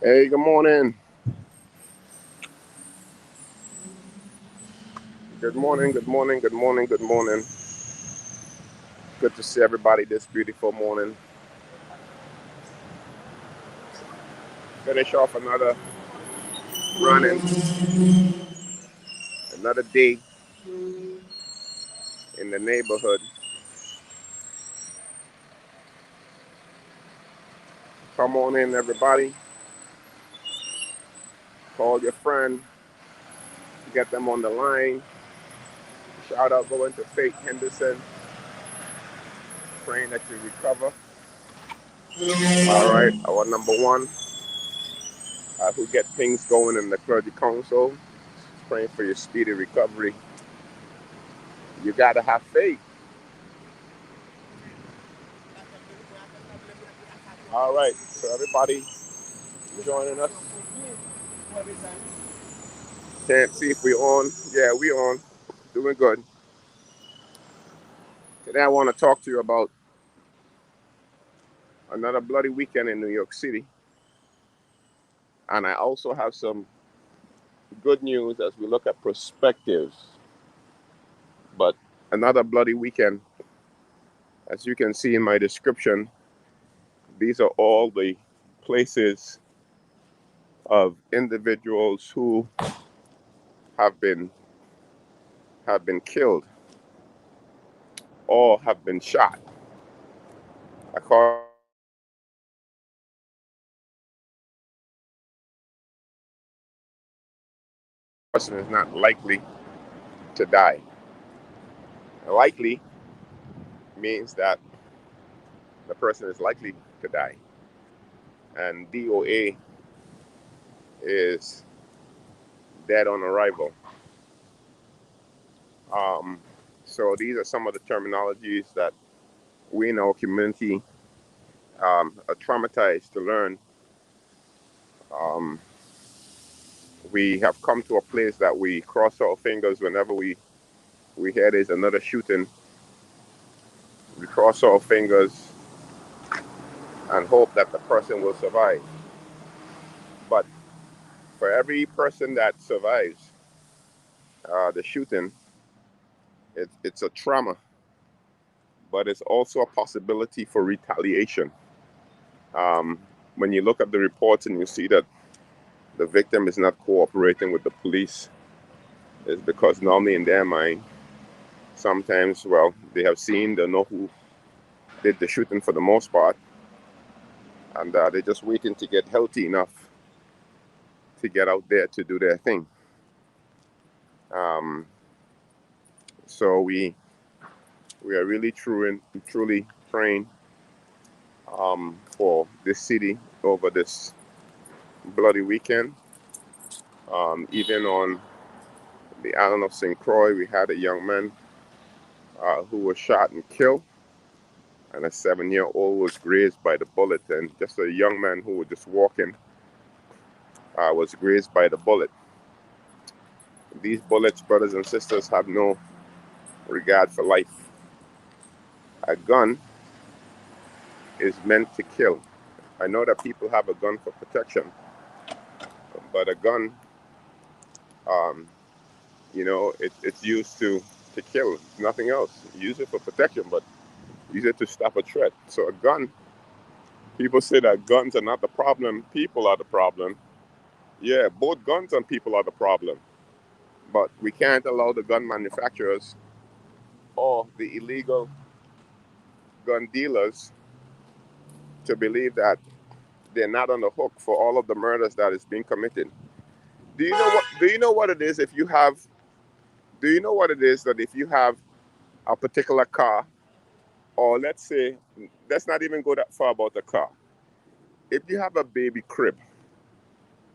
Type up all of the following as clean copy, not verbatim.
Hey, good morning. Good morning, good morning, good morning, good morning. Good to see everybody this beautiful morning. Finish off another running, another day in the neighborhood. Come on in, everybody. Call your friend, get them on the line. Shout out going to Faith Henderson, praying that you recover. All right, our number one, who get things going in the clergy council, praying for your speedy recovery. You gotta have faith. All right, so everybody joining us. Can't see if we on. Yeah, we on. Doing good. Today I want to talk to you about another bloody weekend in New York City. And I also have some good news as we look at perspectives. But another bloody weekend, as you can see in my description, these are all the places of individuals who have been have been killed or have been shot. According to the reports in New York City, the person is not likely to die. Likely means that the person is likely to die. And DOA is dead on arrival. Um, so these are some of the terminologies that we in our community are traumatized to learn. Um, we have come to a place that we cross our fingers whenever we hear there's another shooting. We cross our fingers and hope that the person will survive. But for every person that survives the shooting, it's a trauma, but it's also a possibility for retaliation. Um, when you look at the reports and you see that the victim is not cooperating with the police, it's because normally in their mind, sometimes, well, they have seen, they know who did the shooting for the most part, and they're just waiting to get healthy enough to get out there to do their thing. Um, so we are really truly praying for this city over this bloody weekend. Even on the island of St. Croix, we had a young man who was shot and killed, and a 7-year-old was grazed by the bullet, and just a young man who was just walking was grazed by the bullet. These bullets, brothers and sisters, have no regard for life. A gun is meant to kill. I know that people have a gun for protection, but a gun, um, it's used to kill, nothing else. Use it for protection, but use it to stop a threat. So a gun, people say that guns are not the problem, people are the problem. Yeah, both guns and people are the problem. But we can't allow the gun manufacturers or the illegal gun dealers to believe that they're not on the hook for all of the murders that is being committed. Do you know what it is if you have do you know what it is that if you have a particular car, or let's not even go that far about the car. If you have a baby crib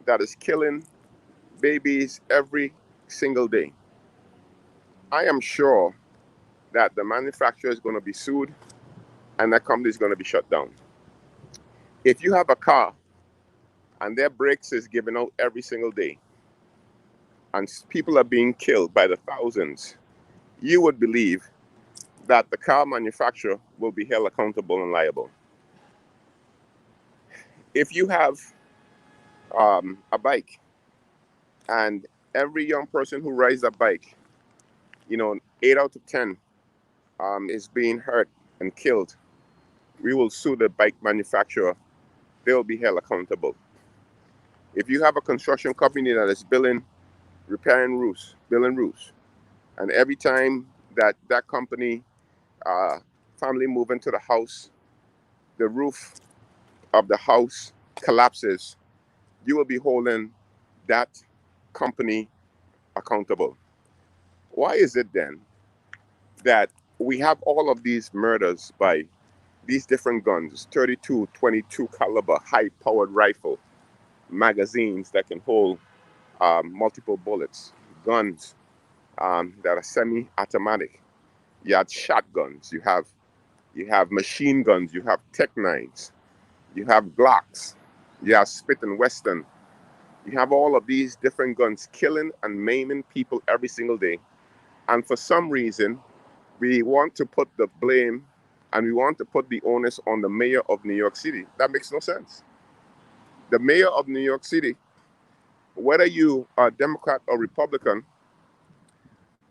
that is killing babies every single day, I am sure that the manufacturer is going to be sued and that company is going to be shut down. If you have a car and their brakes is giving out every single day and people are being killed by the thousands, you would believe that the car manufacturer will be held accountable and liable. If you have a bike, and every young person who rides a bike, 8 out of 10 is being hurt and killed. We will sue the bike manufacturer. They will be held accountable. If you have a construction company that is repairing roofs, building roofs, and every time that company uh, family move into the house, the roof of the house collapses, you will be holding that company accountable. Why is it then that we have all of these murders by these different guns, 32, 22 caliber, high powered rifle, magazines that can hold multiple bullets, guns that are semi-automatic. You have shotguns, you have machine guns, you have Tech Nines, you have Glocks, you have Smith and Wesson. You have all of these different guns killing and maiming people every single day. And for some reason, we want to put the blame and we want to put the onus on the mayor of New York City. That makes no sense. The mayor of New York City, whether you are Democrat or Republican,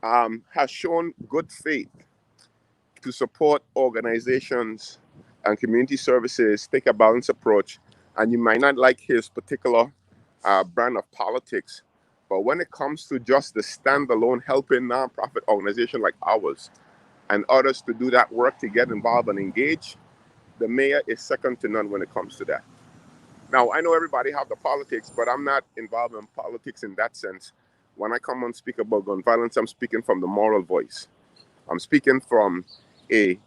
has shown good faith to support organizations and community services, take a balanced approach. And you might not like his particular brand of politics, but when it comes to just the standalone helping nonprofit organization like ours and others to do that work to get involved and engage, the mayor is second to none when it comes to that. Now, I know everybody have the politics, but I'm not involved in politics in that sense. When I come and speak about gun violence, I'm speaking from the moral voice. I'm speaking from a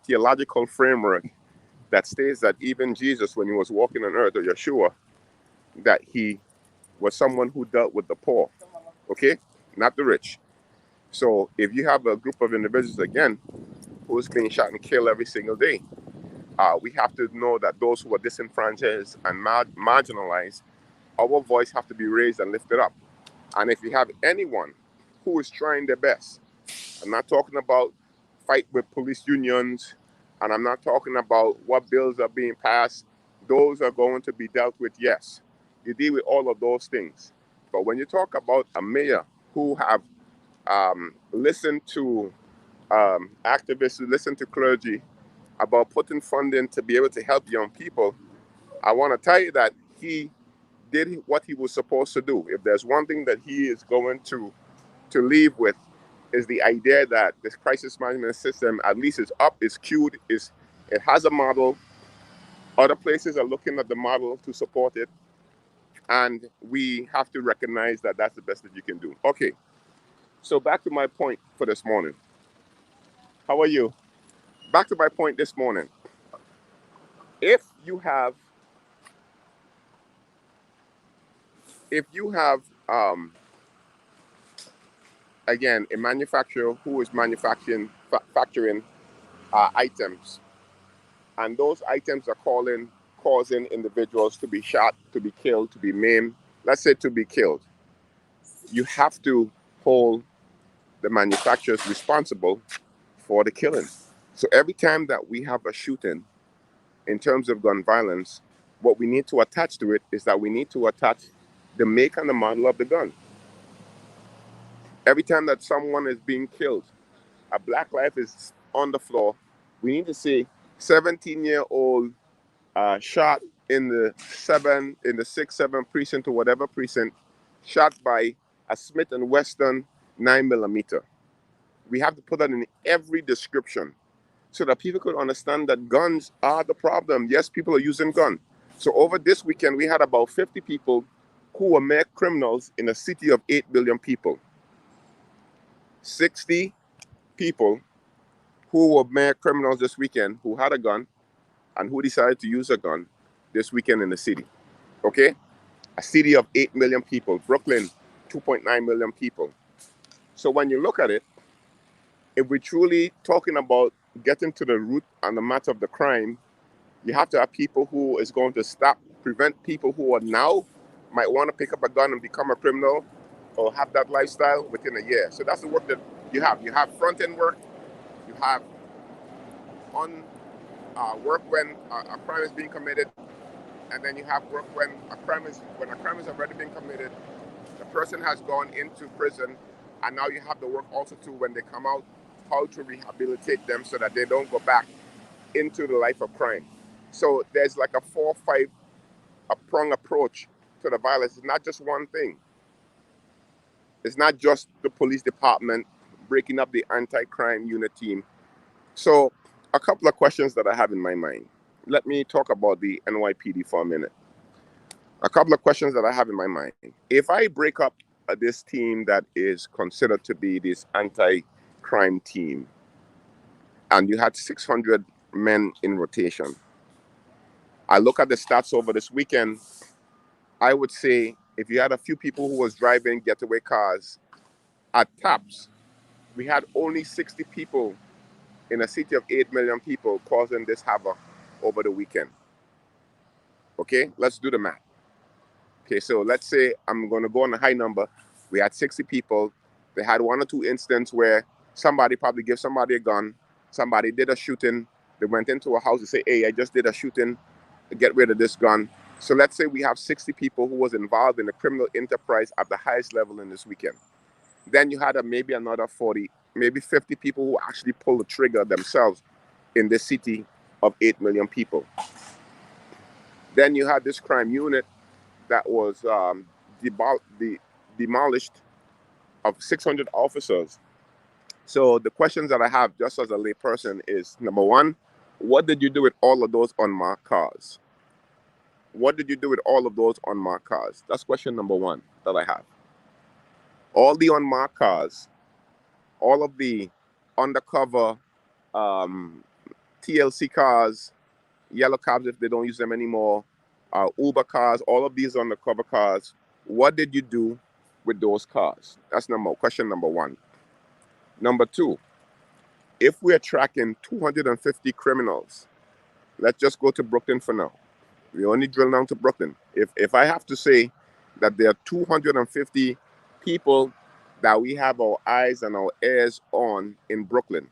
theological framework that states that even Jesus, when he was walking on earth, or Yeshua, that he was someone who dealt with the poor, okay? Not the rich. So if you have a group of individuals, again, who's being shot and killed every single day, we have to know that those who are disenfranchised and marginalized, our voice have to be raised and lifted up. And if you have anyone who is trying their best, I'm not talking about fight with police unions, and I'm not talking about what bills are being passed. Those are going to be dealt with, yes. You deal with all of those things. But when you talk about a mayor who have listened to activists, who listen to clergy about putting funding to be able to help young people, I want to tell you that he did what he was supposed to do. If there's one thing that he is going to leave with, is the idea that this crisis management system at least is up, is queued, it has a model. Other places are looking at the model to support it, and we have to recognize that that's the best that you can do. Okay, so back to my point for this morning. How are you? Back to my point this morning. If you have, if you have, again, a manufacturer who is factoring items, and those items are causing individuals to be shot, to be killed, to be maimed, let's say to be killed, you have to hold the manufacturers responsible for the killing. So every time that we have a shooting in terms of gun violence, what we need to attach to it is that we need to attach the make and the model of the gun. Every time that someone is being killed, a black life is on the floor, we need to say 17-year-old shot in the 6-7 precinct or whatever precinct, shot by a Smith and Wesson 9mm. We have to put that in every description so that people could understand that guns are the problem. Yes, people are using guns. So over this weekend, we had about 50 people who were mere criminals in a city of 8 billion people. 60 people who were mere criminals this weekend who had a gun and who decided to use a gun this weekend in the city. Okay? A city of 8 million people. Brooklyn, 2.9 million people. So when you look at it, if we're truly talking about getting to the root and the matter of the crime, you have to have people who is going to prevent people who are now might want to pick up a gun and become a criminal or have that lifestyle within a year. So that's the work that you have. You have front-end work. You have on work when a crime is being committed. and then you have work when a crime has already been committed, the person has gone into prison, and now you have the work also too when they come out, how to rehabilitate them so that they don't go back into the life of crime. So there's like a 4 or 5 a prong approach to the violence. It's not just one thing. It's not just the police department breaking up the anti-crime unit team. So a couple of questions that I have in my mind. Let me talk about the NYPD for a minute. A couple of questions that I have in my mind. If I break up this team that is considered to be this anti-crime team, and you had 600 men in rotation, I look at the stats over this weekend, I would say if you had a few people who was driving getaway cars at taps, we had only 60 people in a city of 8 million people causing this havoc over the weekend. Okay, let's do the math. Okay, so let's say I'm going to go on a high number. We had 60 people. They had 1 or 2 incidents where somebody probably gave somebody a gun. Somebody did a shooting. They went into a house and say, hey, I just did a shooting. Get rid of this gun. So let's say we have 60 people who was involved in a criminal enterprise at the highest level in this weekend. Then you had maybe another 40, maybe 50 people who actually pulled the trigger themselves in this city of 8 million people. Then you had this crime unit that was demolished of 600 officers. So the questions that I have just as a layperson is, number one, what did you do with all of those unmarked cars? What did you do with all of those unmarked cars? That's question number one that I have. All the unmarked cars, all of the undercover TLC cars, yellow cabs if they don't use them anymore, Uber cars, all of these undercover cars. What did you do with those cars? That's question number one. Number two, if we're tracking 250 criminals, let's just go to Brooklyn for now. We only drill down to Brooklyn. If I have to say that there are 250 people that we have our eyes and our ears on in Brooklyn,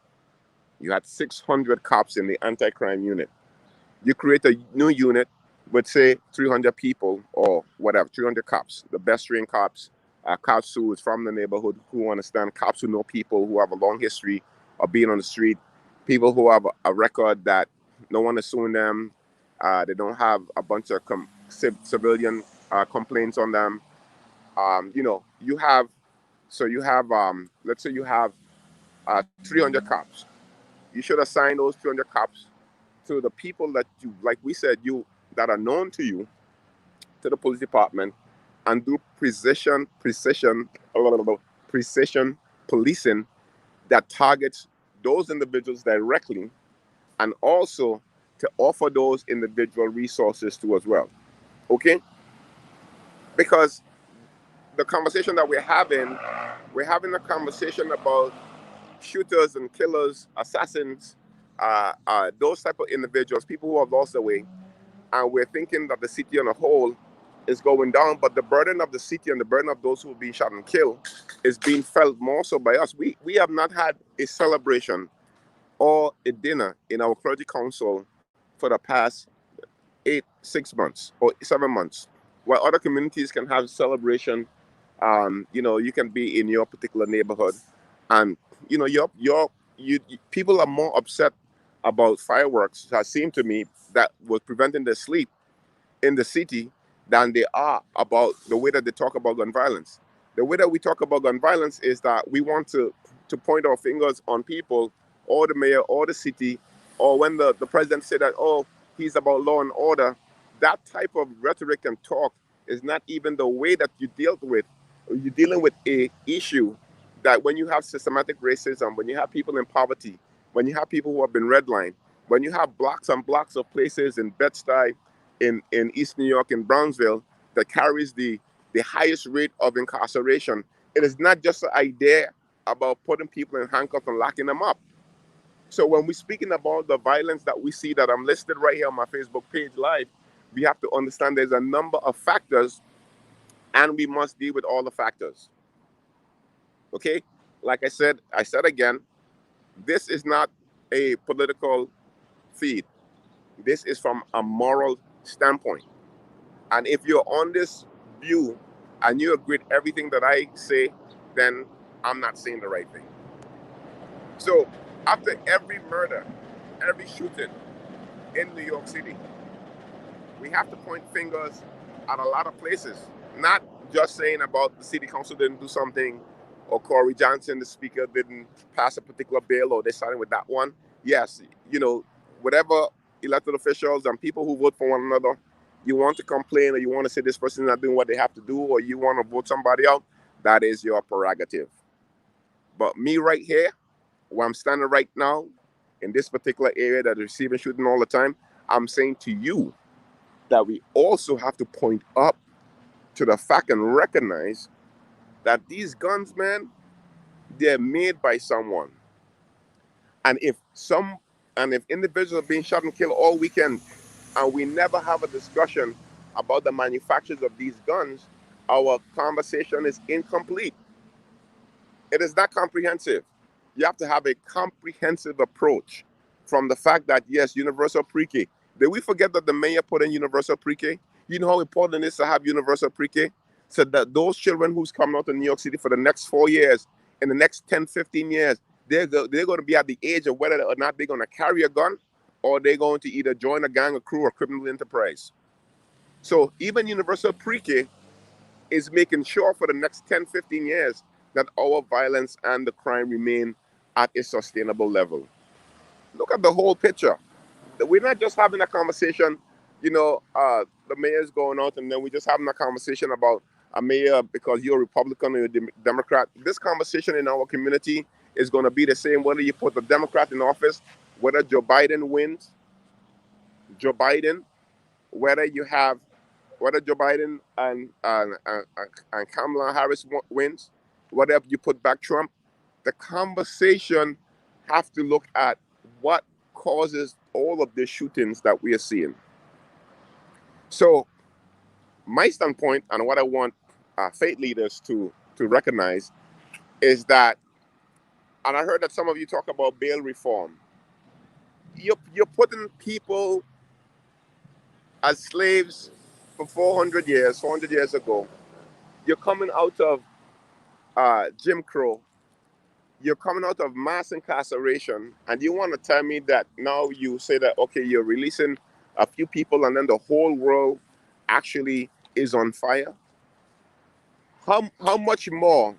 you had 600 cops in the anti-crime unit. You create a new unit with, say, 300 people or whatever, 300 cops, the best trained cops, cops who is from the neighborhood, who understand, cops who know people, who have a long history of being on the street, people who have a record that no one is suing them. They don't have a bunch of civilian complaints on them. You have, let's say you have 300 cops. You should assign those 300 cops to the people that you, like we said, that are known to you, to the police department, and do precision policing that targets those individuals directly, and also to offer those individual resources to as well. Okay? Because the conversation that we're having a conversation about shooters and killers, assassins, those type of individuals, people who have lost their way, and we're thinking that the city on a whole is going down, but the burden of the city and the burden of those who are being shot and killed is being felt more so by us. We have not had a celebration or a dinner in our clergy council for the past 6 months or 7 months, while other communities can have celebration. You can be in your particular neighborhood, and people are more upset about fireworks, that seem to me, that was preventing their sleep in the city, than they are about the way that they talk about gun violence. The way that we talk about gun violence is that we want to point our fingers on people, or the mayor, or the city, or when the president said that, oh, he's about law and order. That type of rhetoric and talk is not even the way that you deal with. You're dealing with a issue that when you have systematic racism, when you have people in poverty, when you have people who have been redlined, when you have blocks and blocks of places in Bed-Stuy, in East New York, in Brownsville, that carries the highest rate of incarceration, it is not just an idea about putting people in handcuffs and locking them up. So when we're speaking about the violence that we see, that I'm listed right here on my Facebook page live, we have to understand there's a number of factors, and we must deal with all the factors. Okay? Like I said again, this is not a political feed. This is from a moral standpoint. And if you're on this view and you agree with everything that I say, then I'm not saying the right thing. So after every murder, every shooting in New York City, we have to point fingers at a lot of places. Not just saying about the city council didn't do something, or Corey Johnson, the speaker, didn't pass a particular bill, or they're starting with that one. Yes, whatever elected officials and people who vote for one another, you want to complain or you want to say this person is not doing what they have to do, or you want to vote somebody out, that is your prerogative. But me right here, where I'm standing right now, in this particular area that is receiving shooting all the time, I'm saying to you that we also have to point up to the fact and recognize that these guns, man, they're made by someone. And if individuals are being shot and killed all weekend and we never have a discussion about the manufacturers of these guns, our conversation is incomplete. It is not comprehensive. You have to have a comprehensive approach from the fact that, yes, universal pre-K. Did we forget that the mayor put in universal pre-K? You know how important it is to have universal pre-K? So that those children who's coming out of New York City for the next 4 years, in the next 10, 15 years, they're going to be at the age of whether or not they're going to carry a gun or they're going to either join a gang, a crew, or criminal enterprise. So even universal pre-K is making sure for the next 10, 15 years that our violence and the crime remain at a sustainable level. Look at the whole picture. We're not just having a conversation, the mayor's going out and then we're just having a conversation about a mayor because you're a Republican or you're a Democrat. This conversation in our community is going to be the same whether you put the Democrat in office, whether Joe Biden wins, Joe Biden, whether you have whether Joe Biden and Kamala Harris wins, whether you put back Trump, the conversation have to look at what causes all of the shootings that we are seeing. So my standpoint and what I want faith leaders to recognize is that, and I heard that some of you talk about bail reform. You're putting people as slaves for 400 years ago. You're coming out of Jim Crow. You're coming out of mass incarceration, and you want to tell me that now you say that, okay, you're releasing a few people and then the whole world actually is on fire? How much more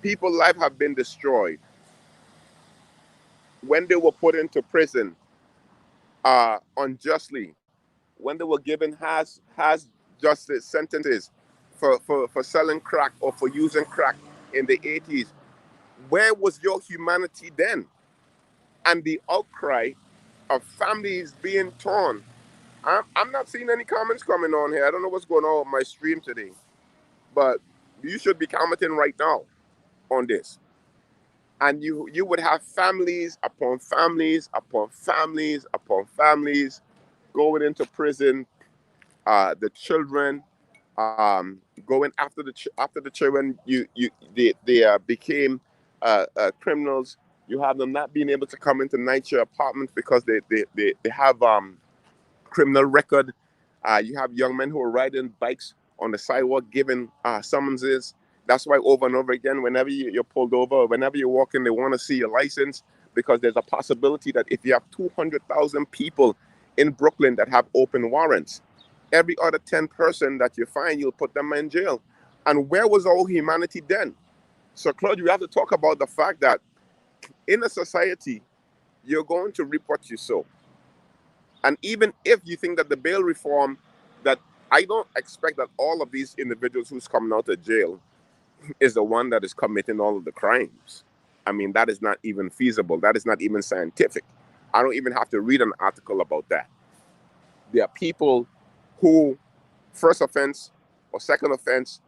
people's lives have been destroyed when they were put into prison unjustly, when they were given has justice sentences for selling crack or for using crack in the 80s? Where was your humanity then? And the outcry of families being torn. I'm not seeing any comments coming on here. I don't know what's going on with my stream today, but you should be commenting right now on this. And you would have families upon families upon families upon families going into prison. The children going after the children. They became criminals. You have them not being able to come into NYCHA apartments because they have criminal record. You have young men who are riding bikes on the sidewalk giving summonses. That's why over and over again, whenever you're pulled over, whenever you're walking, they want to see your license because there's a possibility that if you have 200,000 people in Brooklyn that have open warrants, every other 10 person that you find, you'll put them in jail. And where was all humanity then? So, Claude, you have to talk about the fact that in a society, you're going to reap what you sow. And even if you think that the bail reform, that I don't expect that all of these individuals who's coming out of jail is the one that is committing all of the crimes. I mean, that is not even feasible. That is not even scientific. I don't even have to read an article about that. There are people who first offense or second offense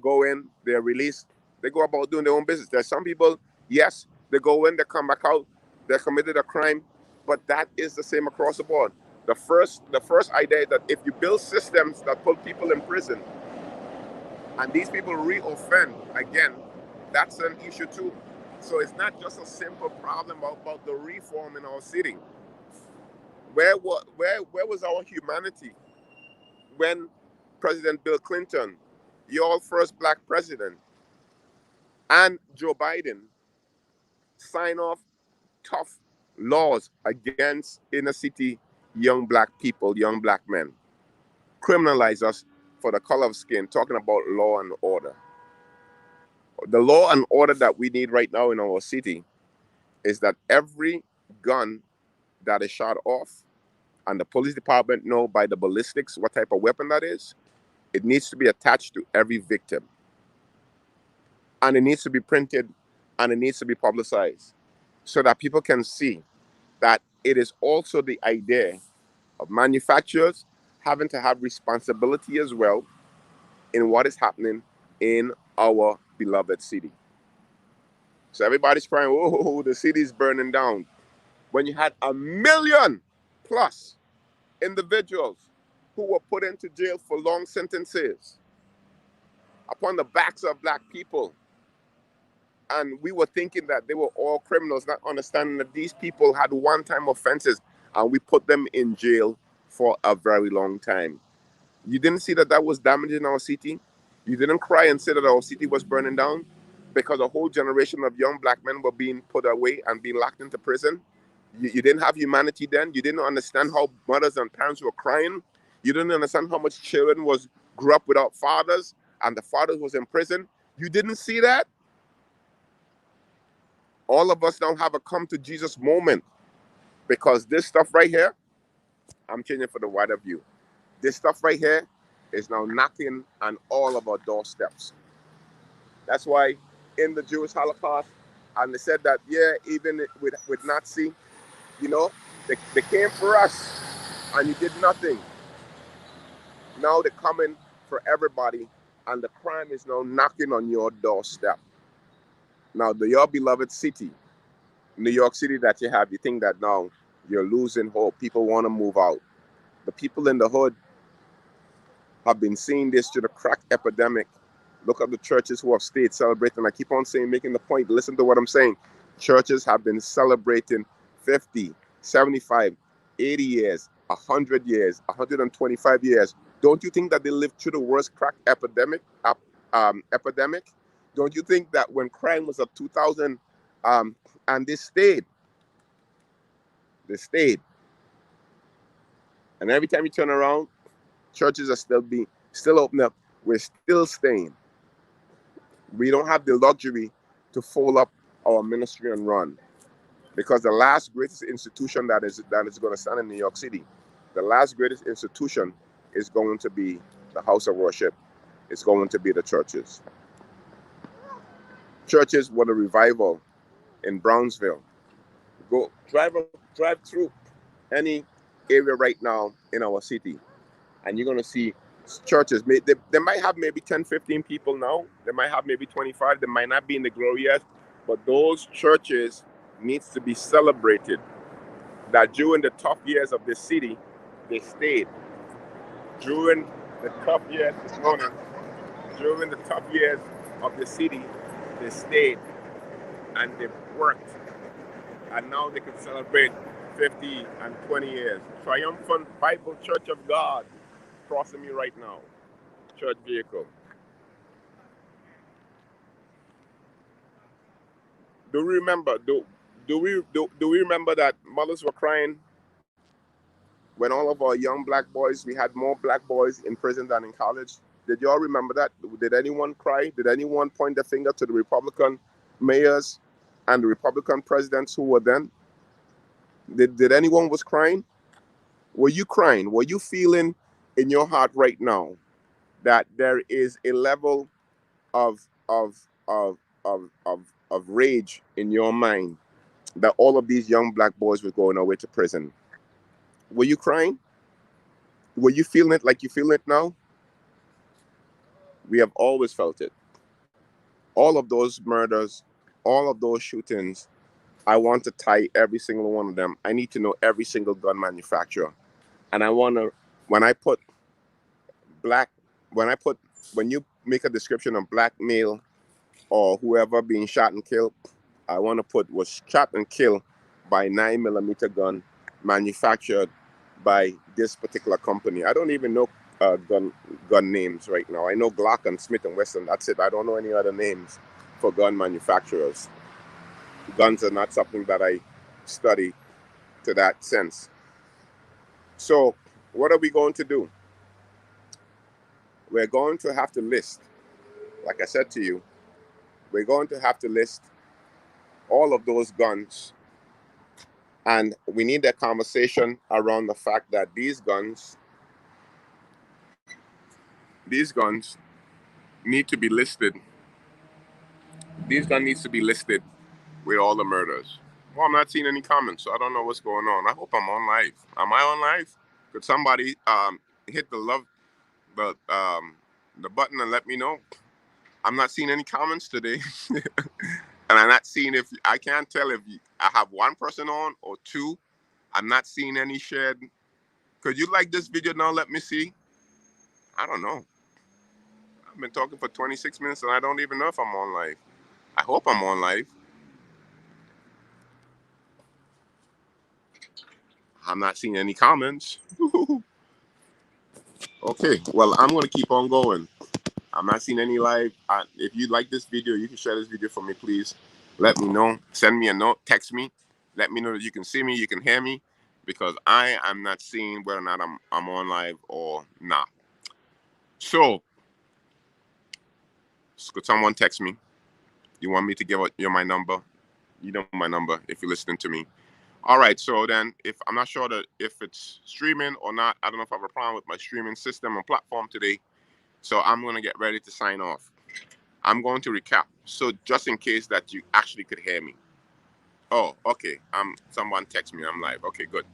go in, they're released, they go about doing their own business. There's some people, yes, they go in, they come back out, they committed a crime, but that is the same across the board. The first idea that if you build systems that put people in prison and these people re-offend again, that's an issue too. So it's not just a simple problem about the reform in our city. Where was our humanity when President Bill Clinton, your first black president, and Joe Biden sign off tough laws against inner city young black people, young black men, criminalize us for the color of skin, talking about law and order. The law and order that we need right now in our city is that every gun that is shot off, and the police department know by the ballistics what type of weapon that is, it needs to be attached to every victim. And it needs to be printed and it needs to be publicized so that people can see that it is also the idea of manufacturers having to have responsibility as well in what is happening in our beloved city. So everybody's crying, oh, the city's burning down. When you had 1 million plus individuals who were put into jail for long sentences upon the backs of black people. And we were thinking that they were all criminals, not understanding that these people had one-time offenses and we put them in jail for a very long time. You didn't see that that was damaging our city? You didn't cry and say that our city was burning down because a whole generation of young black men were being put away and being locked into prison? You didn't have humanity then? You didn't understand how mothers and parents were crying? You didn't understand how much children grew up without fathers and the father was in prison? You didn't see that? All of us now have a come to Jesus moment because this stuff right here, I'm changing for the wider view. This stuff right here is now knocking on all of our doorsteps. That's why in the Jewish Holocaust, and they said that, yeah, even with Nazi, you know, they came for us and you did nothing. Now they're coming for everybody and the crime is now knocking on your doorstep. Now, your beloved city, New York City that you have, you think that now you're losing hope. People want to move out. The people in the hood have been seeing this through the crack epidemic. Look at the churches who have stayed celebrating. I keep on saying, making the point, listen to what I'm saying. Churches have been celebrating 50, 75, 80 years, 100 years, 125 years. Don't you think that they lived through the worst crack epidemic? Don't you think that when crime was at 2000, and they stayed? And every time you turn around, churches are still open up. We're still staying. We don't have the luxury to fold up our ministry and run, because the last greatest institution that is going to stand in New York City, the last greatest institution is going to be the house of worship. It's going to be the churches. Churches were the revival in Brownsville. Go drive through any area right now in our city, and you're going to see churches. They might have maybe 10, 15 people now. They might have maybe 25. They might not be in the glory yet, but those churches needs to be celebrated. That during the tough years of the city, they stayed. During the tough years of the city, they stayed and they worked. And now they can celebrate 50 and 20 years. Triumphant Bible Church of God crossing me right now. Church vehicle. Do we remember? Do we remember that mothers were crying when all of our young black boys? We had more black boys in prison than in college. Did you all remember that? Did anyone cry? Did anyone point the finger to the Republican mayors and the Republican presidents who were then? Did anyone was crying? Were you crying? Were you feeling in your heart right now that there is a level of rage in your mind that all of these young black boys were going away to prison? Were you crying? Were you feeling it like you feel it now? We have always felt it. All of those murders, all of those shootings, I want to tie every single one of them. I need to know every single gun manufacturer. And I want to, when you make a description of black male or whoever being shot and killed, I want to put was shot and killed by 9mm gun manufactured by this particular company. I don't even know gun names right now. I know Glock and Smith and Wesson. That's it. I don't know any other names for gun manufacturers. Guns are not something that I study to that sense. So, what are we going to do? We're going to have to list, like I said to you, we're going to have to list all of those guns. And we need a conversation around the fact that these guns need to be listed. These guns needs to be listed with all the murders. Well, I'm not seeing any comments, so I don't know what's going on. I hope I'm on live. Am I on live? Could somebody hit the button and let me know? I'm not seeing any comments today. And I'm not seeing if I can't tell if I have one person on or two. I'm not seeing any shared. Could you like this video now? Let me see. I don't know. I've been talking for 26 minutes and I don't even know if I'm on live. I hope I'm on live. I'm not seeing any comments. Okay, well, I'm going to keep on going. I'm not seeing any live. If you like this video, you can share this video for me, please. Let me know. Send me a note. Text me. Let me know that you can see me, you can hear me, because I am not seeing whether or not I'm on live or not. So, could someone text me? You want me to give you my number? You know my number if you're listening to me. All right, so then if I'm not sure that if it's streaming or not, I don't know if I have a problem with my streaming system and platform today. So I'm going to get ready to sign off. I'm going to recap. So just in case that you actually could hear me. Oh, okay. Someone text me. I'm live. Okay, good.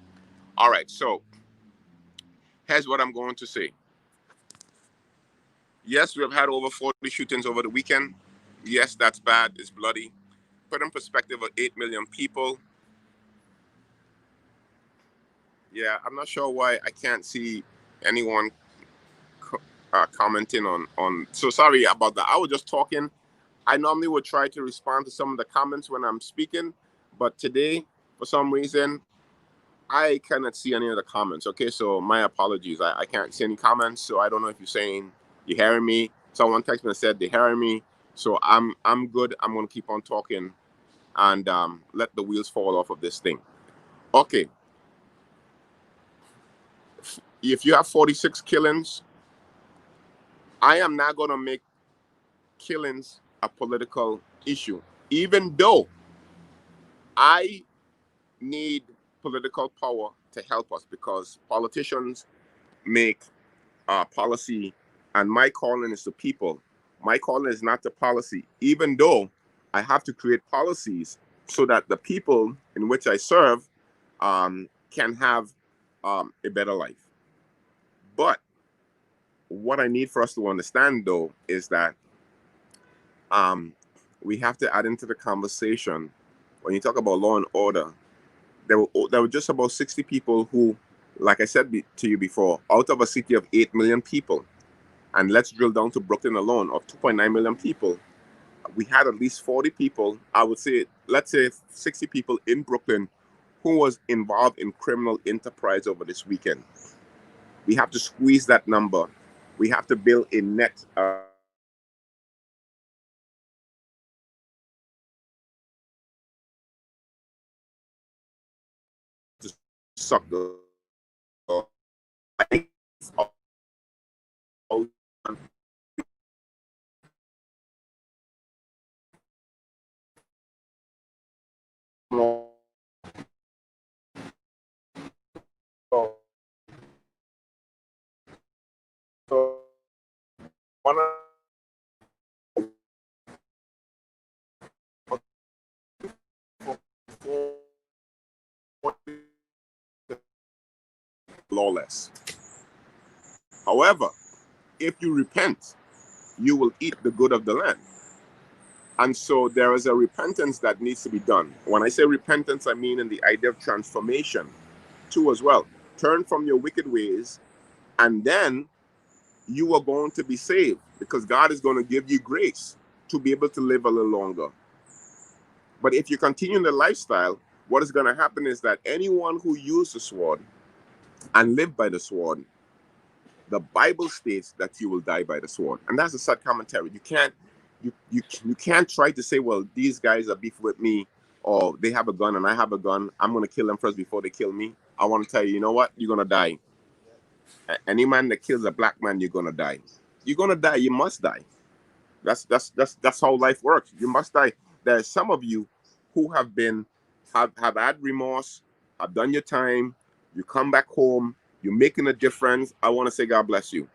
All right. So here's what I'm going to say. Yes, we have had over 40 shootings over the weekend. Yes, that's bad. It's bloody. Put in perspective of 8 million people. Yeah, I'm not sure why I can't see anyone commenting on. So sorry about that. I was just talking. I normally would try to respond to some of the comments when I'm speaking, but today, for some reason, I cannot see any of the comments. Okay, so my apologies. I can't see any comments, so I don't know if you're saying you're hearing me. Someone texted me and said they're hearing me, so I'm good. I'm gonna keep on talking and let the wheels fall off of this thing. Okay, if you have 46 killings, I am not gonna make killings a political issue, even though I need political power to help us, because politicians make policy, and my calling is the people. My calling is not the policy, even though I have to create policies so that the people in which I serve can have a better life. But what I need for us to understand, though, is that we have to add into the conversation, when you talk about law and order, there were just about 60 people who, like I said to you before, out of a city of 8 million people, and let's drill down to Brooklyn alone of 2.9 million people, we had at least 40 people, I would say, let's say 60 people in Brooklyn who was involved in criminal enterprise over this weekend. We have to squeeze that number. We have to build a net to suck the lawless. However, if you repent, you will eat the good of the land. And so there is a repentance that needs to be done. When I say repentance, I mean in the idea of transformation too as well. Turn from your wicked ways, and then you are going to be saved, because God is going to give you grace to be able to live a little longer. But if you continue the lifestyle, what is going to happen is that anyone who used the sword and lived by the sword The Bible states that you will die by the sword, and that's a sad commentary. You can't try to say, well, these guys are beef with me, or they have a gun and I have a gun. I'm gonna kill them first before they kill me. I want to tell you, you know what? You're gonna die. Any man that kills a black man, you're gonna die. You're gonna die. You must die. That's how life works. You must die. There's some of you who have had remorse, have done your time. You come back home. You're making a difference. I want to say God bless you.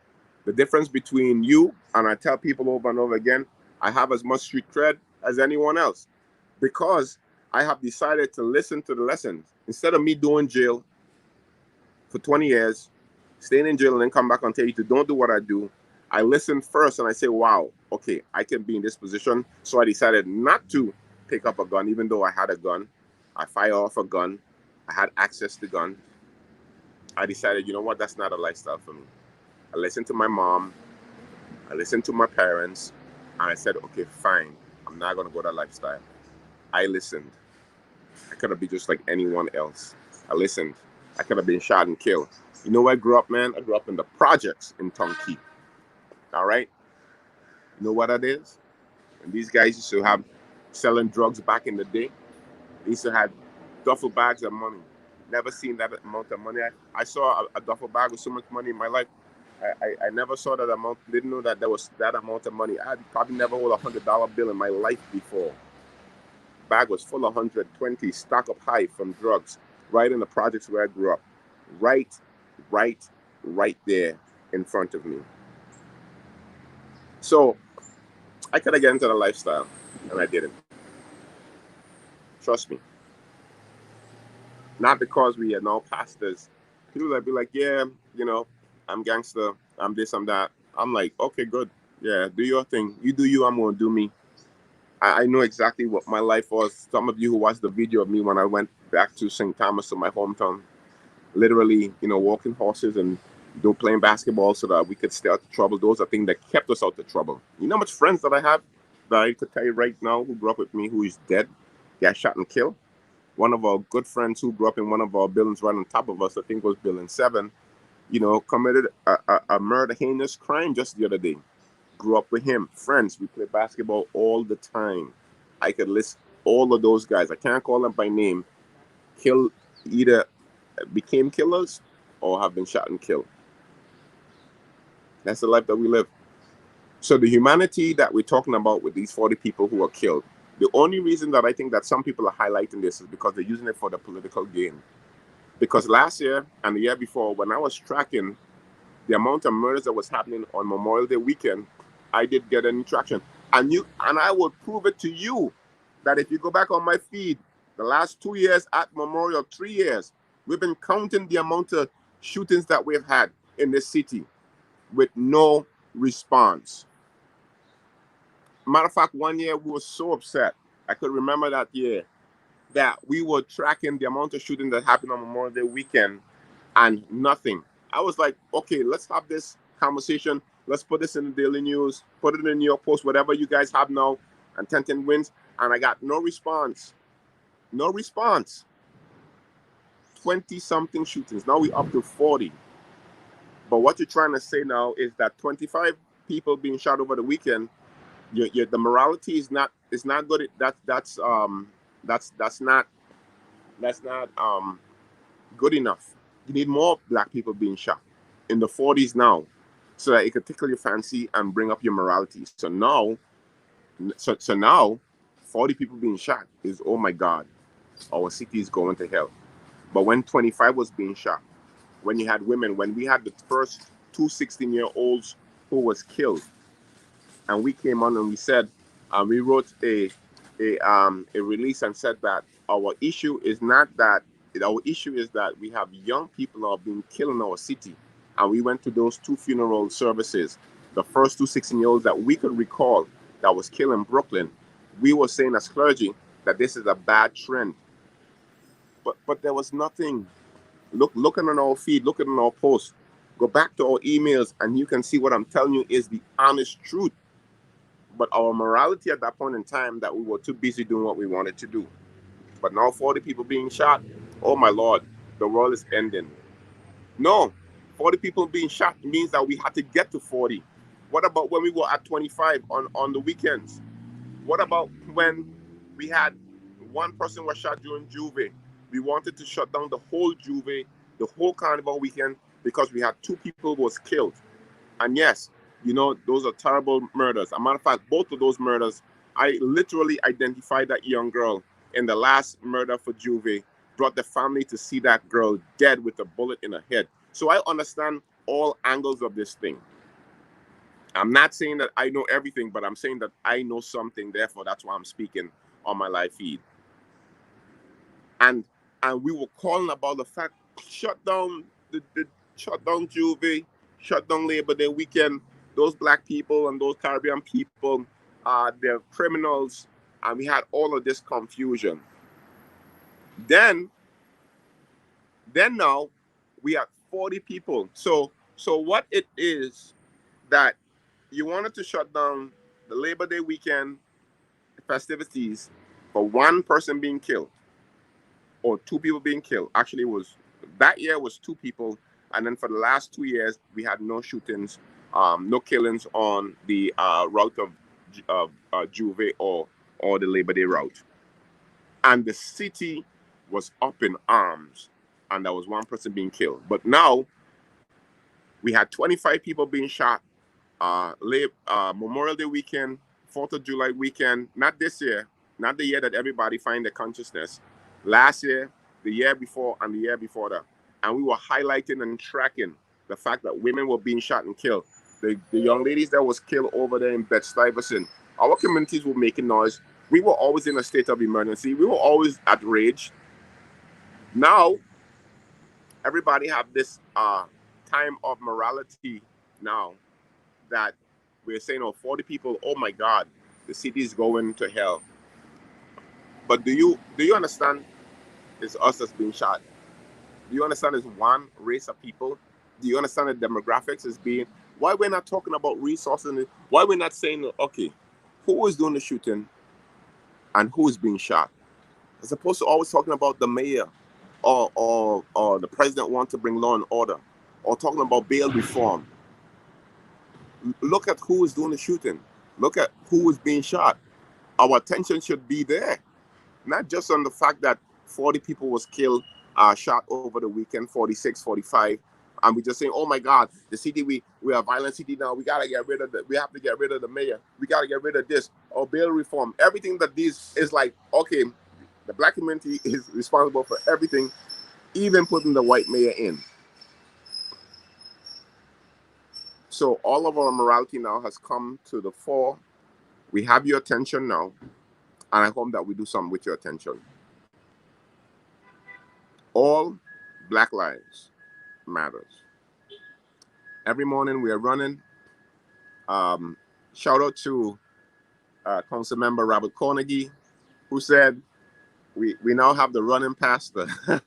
The difference between you, and I tell people over and over again, I have as much street cred as anyone else, because I have decided to listen to the lessons instead of me doing jail for 20 years, staying in jail and then come back and tell you to don't do what I do. I listen first and I say, wow, okay, I can be in this position. So I decided not to pick up a gun, even though I had a gun. I fire off a gun. I had access to gun. I decided, you know what, that's not a lifestyle for me. I listened to my mom. I listened to my parents. And I said, okay, fine. I'm not going to go that lifestyle. I listened. I could have been just like anyone else. I listened. I could have been shot and killed. You know where I grew up, man? I grew up in the projects in Tonki. All right? You know what that is? And these guys used to have selling drugs back in the day. They used to have duffel bags of money. Never seen that amount of money. I saw a duffel bag with so much money in my life. I never saw that amount. Didn't know that there was that amount of money. I had probably never hold $100 bill in my life before. Bag was full of 120, stock up high from drugs, right in the projects where I grew up. Right there in front of me. So I could have gotten into the lifestyle, and I didn't. Trust me. Not because we are now pastors. People that be like, yeah, you know, I'm gangster, I'm this, I'm that. I'm like, okay, good. Yeah, do your thing. You do you, I'm going to do me. I know exactly what my life was. Some of you who watched the video of me when I went back to St. Thomas, to my hometown, literally, you know, walking horses and playing basketball so that we could stay out of trouble. Those are things that kept us out of trouble. You know how much friends that I have that I could tell you right now who grew up with me who is dead, got shot and killed? One of our good friends who grew up in one of our buildings right on top of us, I think was building 7, you know, committed a murder, heinous crime just the other day. Grew up with him. Friends, we play basketball all the time. I could list all of those guys. I can't call them by name. Either became killers or have been shot and killed. That's the life that we live. So the humanity that we're talking about with these 40 people who are killed, the only reason that I think that some people are highlighting this is because they're using it for the political gain. Because last year and the year before, when I was tracking the amount of murders that was happening on Memorial Day weekend, I did get an traction. And I would prove it to you that if you go back on my feed, the last 2 years at Memorial, 3 years, we've been counting the amount of shootings that we've had in this city with no response. Matter of fact, one year we were so upset. I could remember that year that we were tracking the amount of shooting that happened on Memorial Day weekend and nothing. I was like, okay, let's have this conversation. Let's put this in the Daily News, put it in the New York Post, whatever you guys have now, and 10 wins. And I got no response. No response. 20-something shootings. Now we're up to 40. But what you're trying to say now is that 25 people being shot over the weekend, the morality is not good. That's not good enough. You need more black people being shot in the 40s now, so that it could tickle your fancy and bring up your morality. So now 40 people being shot is, oh my God, our city is going to hell. But when 25 was being shot, when you had women, when we had the first 2 16-year-olds who was killed, and we came on and we said, we wrote a release and said that our issue is that we have young people who are being killed in our city. And we went to those 2 funeral services, the first 2 16-year-olds that we could recall that was killed in Brooklyn. We were saying as clergy that this is a bad trend. But there was nothing. Looking on our feed, looking on our posts, go back to our emails, and you can see what I'm telling you is the honest truth. But our morality at that point in time, that we were too busy doing what we wanted to do. But now 40 people being shot, oh my Lord, the world is ending. No, 40 people being shot means that we had to get to 40. What about when we were at 25 on the weekends? What about when we had one person was shot during Juve? We wanted to shut down the whole Juve, the whole carnival weekend, because we had 2 people was killed. And yes, you know, those are terrible murders. As a matter of fact, both of those murders, I literally identified that young girl in the last murder for Juve, brought the family to see that girl dead with a bullet in her head. So I understand all angles of this thing. I'm not saying that I know everything, but I'm saying that I know something. Therefore, that's why I'm speaking on my live feed. And we were calling about the fact, shut down the shut down Juve, shut down Labor Day weekend. Those black people and those Caribbean people, they're criminals, and we had all of this confusion. Then now we have 40 people. So what it is that you wanted to shut down the Labor Day weekend festivities for one person being killed or 2 people being killed. Actually, it was that year was 2 people, and then for the last 2 years we had no shootings, no killings on the route of Juve or the Labor Day route, and the city was up in arms, and there was one person being killed. But now we had 25 people being shot. Memorial Day weekend, 4th of July weekend, not this year, not the year that everybody find their consciousness. Last year, the year before, and the year before that. And we were highlighting and tracking the fact that women were being shot and killed. The young ladies that was killed over there in Bed-Stuyvesant, our communities were making noise. We were always in a state of emergency. We were always at rage. Now, everybody have this time of morality now, that we're saying, oh, 40 people, oh my God, the city is going to hell. But do you understand it's us that's being shot? Do you understand it's one race of people? Do you understand the demographics is being, why we're not talking about resources? Why we're not saying, okay, who is doing the shooting and who is being shot? As opposed to always talking about the mayor or the president want to bring law and order, or talking about bail reform. Look at who is doing the shooting. Look at who is being shot. Our attention should be there, not just on the fact that 40 people was killed, shot over the weekend, 46, 45, and we just saying, oh my God, the city, we are a violent city now. We gotta get rid of we have to get rid of the mayor. We gotta get rid of this, or bail reform. Everything that these is like, okay, the black community is responsible for everything, even putting the white mayor in. So all of our morality now has come to the fore. We have your attention now, and I hope that we do something with your attention. All Black lives matters. Every morning we are running. Shout out to Council Member Robert Carnegie, who said we now have the running pastor. All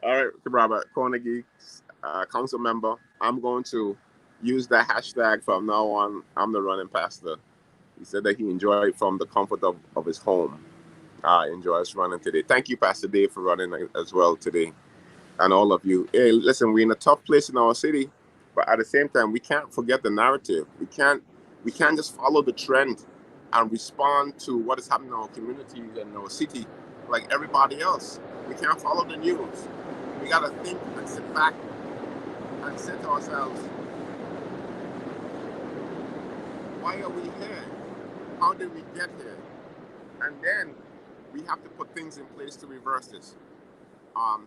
right, Robert Carnegie, Council Member, I'm going to use that hashtag from now on. I'm the running pastor. He said that he enjoyed from the comfort of his home. Enjoys running today. Thank you, Pastor Dave, for running as well today. And all of you. Hey, listen, we're in a tough place in our city, but at the same time, we can't forget the narrative. We can't just follow the trend and respond to what is happening in our communities and our city like everybody else. We can't follow the news. We gotta think and sit back and say to ourselves, why are we here? How did we get here? And then we have to put things in place to reverse this.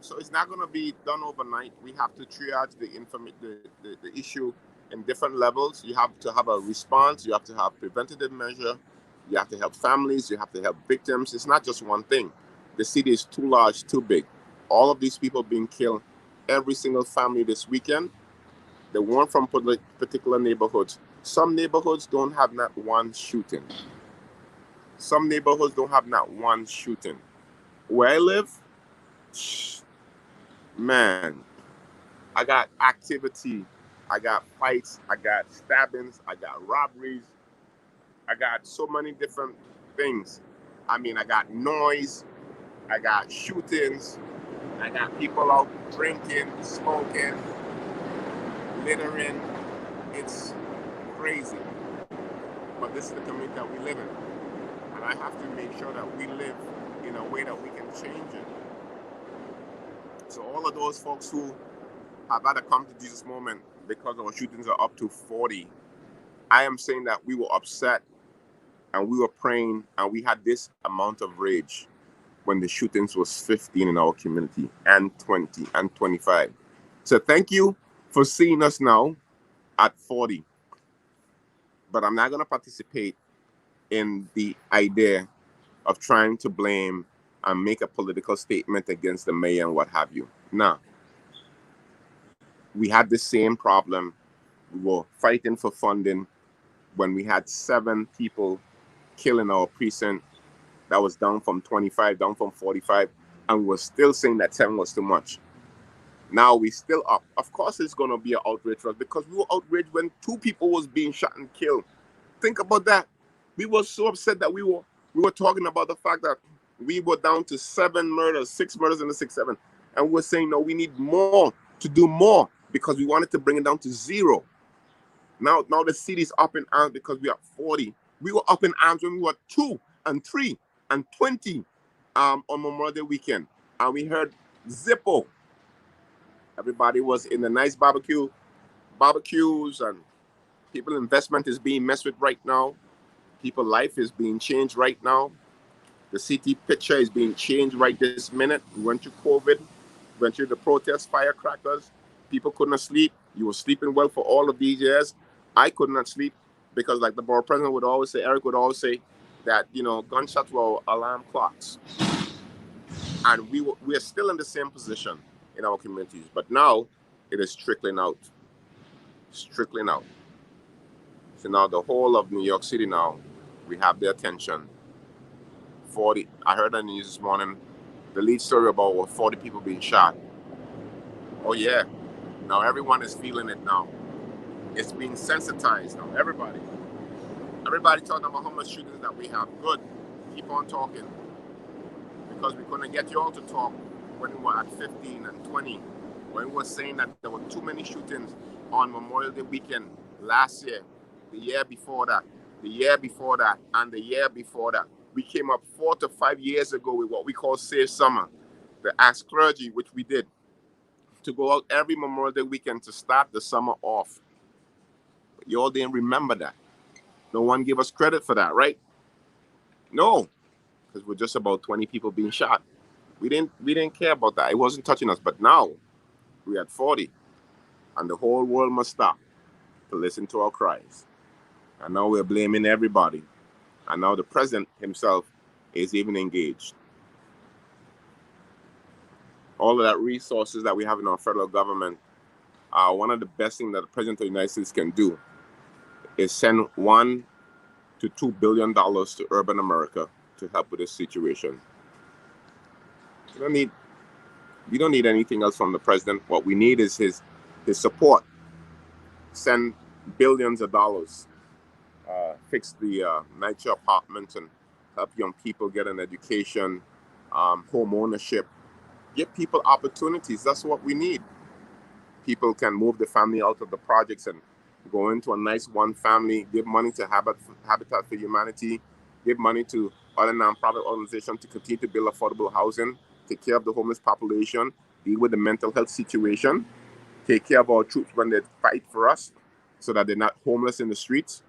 So it's not going to be done overnight. We have to triage the issue in different levels. You have to have a response. You have to have preventative measure. You have to help families. You have to help victims. It's not just one thing. The city is too large, too big. All of these people being killed, every single family this weekend, they weren't from particular neighborhoods. Some neighborhoods don't have not one shooting. Some neighborhoods don't have not one shooting. Where I live, man, I got activity, I got fights, I got stabbings, I got robberies, I got so many different things. I mean, I got noise, I got shootings, I got people out drinking, smoking, littering. It's crazy. But this is the community that we live in. And I have to make sure that we live in a way that we can change it. So all of those folks who have had a come to Jesus moment because our shootings are up to 40, I am saying that we were upset and we were praying and we had this amount of rage when the shootings was 15 in our community and 20 and 25. So thank you for seeing us now at 40. But I'm not going to participate in the idea of trying to blame and make a political statement against the mayor and what have you. Nah. We had the same problem. We were fighting for funding when we had 7 people killed in our precinct. That was down from 25, down from 45. And we were still saying that 7 was too much. Now we still up. Of course it's going to be an outrage for us because we were outraged when 2 people was being shot and killed. Think about that. We were so upset that we were talking about the fact that we were down to 7 murders, 6 murders in the 6-7. And we're saying, no, we need more to do more because we wanted to bring it down to 0. Now the city's up in arms because we are 40. We were up in arms when we were 2 and 3 and 20 on Memorial Day weekend. And we heard Zippo. Everybody was in the nice barbecues, and people investment is being messed with right now. People life is being changed right now. The city picture is being changed right this minute. We went through COVID, went through the protests, firecrackers. People couldn't sleep. You were sleeping well for all of these years. I could not sleep because, like the borough president would always say, Eric would always say that, gunshots were alarm clocks. And we are still in the same position in our communities. But now it is trickling out. Trickling out. So now the whole of New York City now, we have their attention. 40, I heard on the news this morning, the lead story about 40 people being shot. Oh yeah, now everyone is feeling it now. It's being sensitized now, everybody talking about how much shootings that we have. Good, keep on talking. Because we couldn't get you all to talk when we were at 15 and 20. When we were saying that there were too many shootings on Memorial Day weekend last year, the year before that, the year before that, and the year before that. We came up 4 to 5 years ago with what we call Safe Summer, the Ask Clergy, which we did, to go out every Memorial Day weekend to start the summer off. But you all didn't remember that. No one gave us credit for that, right? No, because we're just about 20 people being shot. We didn't care about that. It wasn't touching us. But now we at 40, and the whole world must stop to listen to our cries. And now we're blaming everybody. And now the president himself is even engaged. All of that resources that we have in our federal government, one of the best things that the president of the United States can do is send $1 to $2 billion to urban America to help with this situation. We don't need anything else from the president. What we need is his support. Send billions of dollars, fix the NYCHA apartments and help young people get an education, home ownership. Give people opportunities. That's what we need. People can move the family out of the projects and go into a nice one family, give money to Habitat for Humanity, give money to other nonprofit organizations to continue to build affordable housing, take care of the homeless population, deal with the mental health situation, take care of our troops when they fight for us so that they're not homeless in the streets.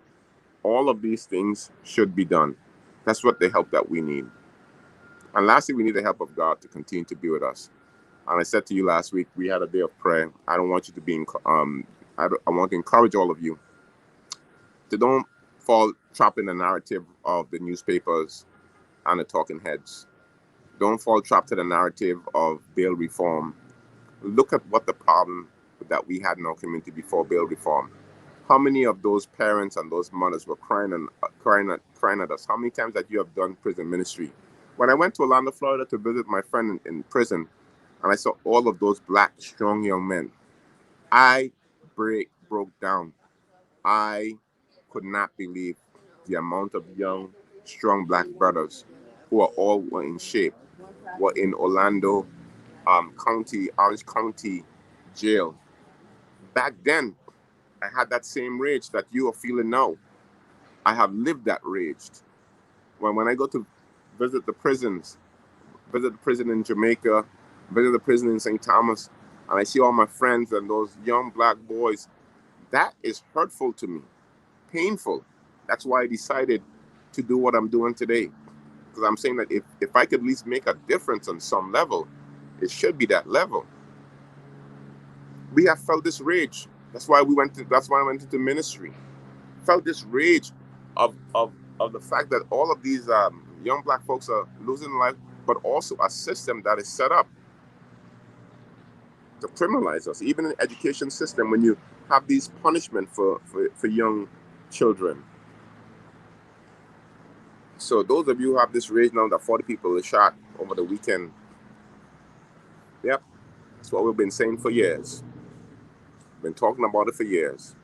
All of these things should be done. That's what the help that we need. And lastly, we need the help of God to continue to be with us. And I said to you last week, we had a day of prayer. I don't want you to be, I want to encourage all of you to don't fall trapped in the narrative of the newspapers and the talking heads. Don't fall trapped to the narrative of bail reform. Look at what the problem that we had in our community before bail reform. How many of those parents and those mothers were crying at us? How many times that you have done prison ministry? When I went to Orlando, Florida to visit my friend in prison, and I saw all of those black, strong young men, I broke down. I could not believe the amount of young, strong black brothers who were in shape, were in Orlando County, Orange County jail. Back then, I had that same rage that you are feeling now. I have lived that rage. When I go to visit the prisons, visit the prison in Jamaica, visit the prison in St. Thomas, and I see all my friends and those young black boys, that is hurtful to me, painful. That's why I decided to do what I'm doing today. Because I'm saying that if I could at least make a difference on some level, it should be that level. We have felt this rage. That's why I went into ministry. Felt this rage of the fact that all of these young black folks are losing life, but also a system that is set up to criminalize us. Even in the education system, when you have these punishment for young children. So those of you who have this rage now that 40 people were shot over the weekend, yep, that's what we've been saying for years. Been talking about it for years.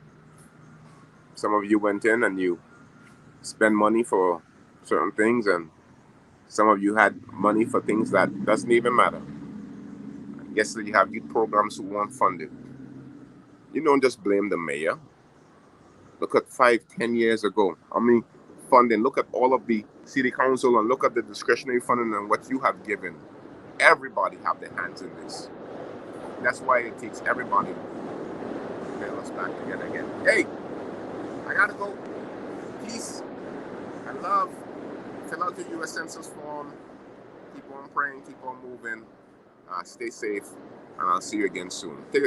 Some of you went in and you spend money for certain things, and some of you had money for things that doesn't even matter. Yesterday you have youth programs who weren't funded. You don't just blame the mayor. Look at 5, 10 years ago. I mean, funding. Look at all of the city council and look at the discretionary funding and what you have given. Everybody have their hands in this. That's why it takes everybody to get us back together again. Hey, I gotta go. Peace and love. Fill out the U.S. Census form. Keep on praying. Keep on moving. Stay safe. And I'll see you again soon. Take